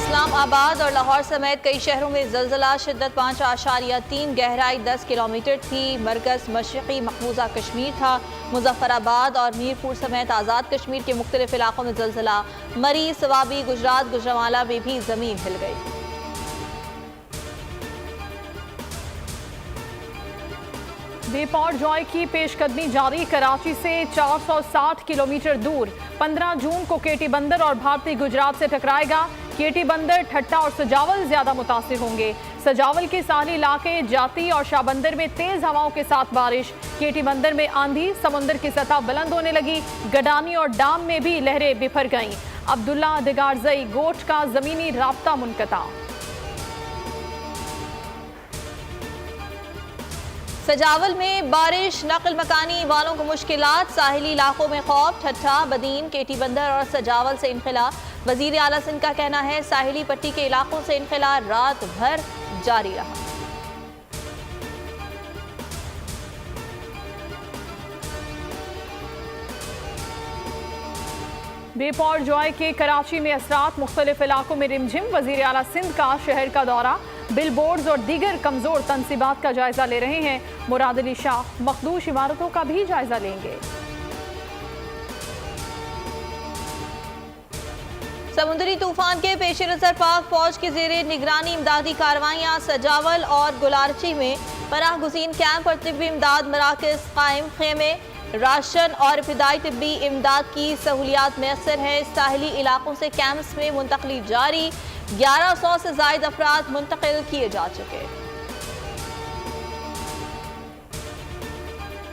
इस्लामाबाद और लाहौर समेत कई शहरों में ज़लज़ला, शिद्दत 5.3, गहराई 10 किलोमीटर थी। मरकज़ मशरक़ी मकबूजा कश्मीर था। मुजफ्फराबाद और मीरपुर समेत आज़ाद कश्मीर के मुख्तलिफ इलाकों में ज़लज़ला। मरी, सवाबी, गुजरात, गुजरांवाला में भी ज़मीन हिल गई। वेप और जॉय की पेशकदमी जारी। कराची से 460 किलोमीटर दूर 15 जून को केटी बंदर और भारतीय गुजरात से टकराएगा। केटी बंदर, ठट्टा और सजावल ज्यादा मुतासिर होंगे। सजावल के साहली इलाके, जाती और शाहबंदर में तेज हवाओं के साथ बारिश। केटी बंदर में आंधी, समुद्र की सतह बुलंद होने लगी। गडानी और डाम में भी लहरें बिफर गईं। अब्दुल्ला दिगारजई गोट का जमीनी राब्ता मुनक़ता। सजावल में बारिश, नकल मकानी वालों को मुश्किलात। साहिली इलाकों में खौफ। ठट्ठा, बदीन, केटी बंदर और सजावल से इनखला। वजीर आला सिंध का कहना है साहिली पट्टी के इलाकों से इनखला रात भर जारी रहा। वेप और जॉय के कराची में असरात, मुख्तलिफ इलाकों में रिमझिम। वजीर आला सिंध का शहर का दौरा। बिल बोर्ड्स और दीगर कमजोर तनसीबात का जायजा ले रहे हैं। मुराद अली शाह मखदूश इमारतों का भी जायजा लेंगे। समुद्री तूफान के पेश नजर पाक फौज की जेर निगरानी इमदादी कार्रवाइयाँ। सजावल और गुलारची में पनाह गुज़ीन कैंप और तिब्बी इमदाद मराकज़ कायम। खेमे, राशन और इब्तिदाई तिब्बी इमदाद की सहूलियात मैसर है। साहिली इलाकों से कैंप्स में मुंतकली जारी। 1100 से ज़ायद अफराद मुंतकिल किए जा चुके।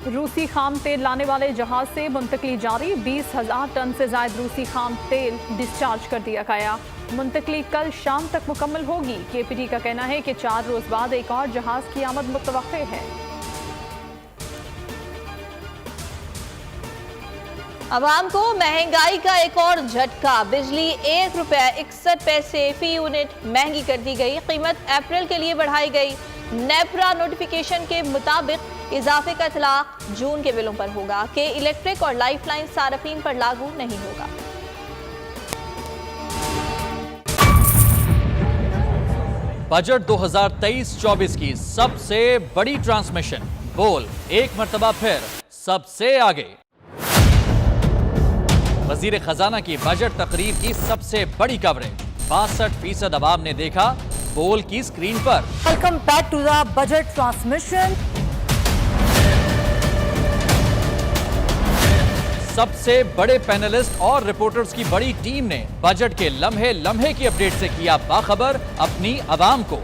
रूसी खाम तेल लाने वाले जहाज से मुंतकली जारी। 20,000 टन से ज्यादा रूसी खाम तेल डिस्चार्ज कर दिया गया। मुंतकली कल शाम तक मुकम्मल होगी। केपीटी का कहना है कि 4 रोज बाद एक और जहाज की आमद मुतवक्के है। अवाम को महंगाई का एक और झटका। बिजली ₹1.61 फी यूनिट महंगी कर दी गई। कीमत अप्रैल के लिए बढ़ाई गई। नेपरा नोटिफिकेशन के मुताबिक इजाफे का इतलाक जून के बिलों पर होगा कि इलेक्ट्रिक और लाइफलाइन सार्फिन पर लागू नहीं होगा। बजट 2023-24 की सबसे बड़ी ट्रांसमिशन। बोल एक मर्तबा फिर सबसे आगे। वजीर खजाना की बजट तकरीर की सबसे बड़ी कवरेज। 62% अवाम ने देखा बोल की स्क्रीन पर। Welcome back to the budget transmission. सबसे बड़े पैनलिस्ट और रिपोर्टर्स की बड़ी टीम ने बजट के लम्हे लम्हे की अपडेट से किया बाखबर अपनी अवाम को।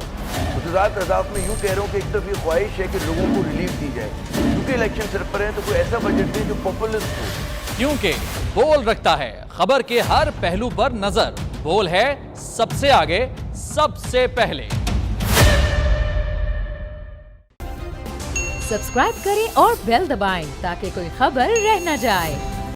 गुजरात रज़ाक में यूं कह रहा हूं कि एक तरफ ये ख्वाहिश है कि लोगों को रिलीफ दी जाए, क्योंकि इलेक्शन सिर पर है, तो कोई ऐसा बजट दे जो पॉपुलिस्ट हो। क्योंकि बोल रखता है खबर के हर पहलू पर नजर। बोल है सबसे आगे, सबसे पहले। सब्सक्राइब करें और बेल दबाएं ताकि कोई खबर रह न जाए।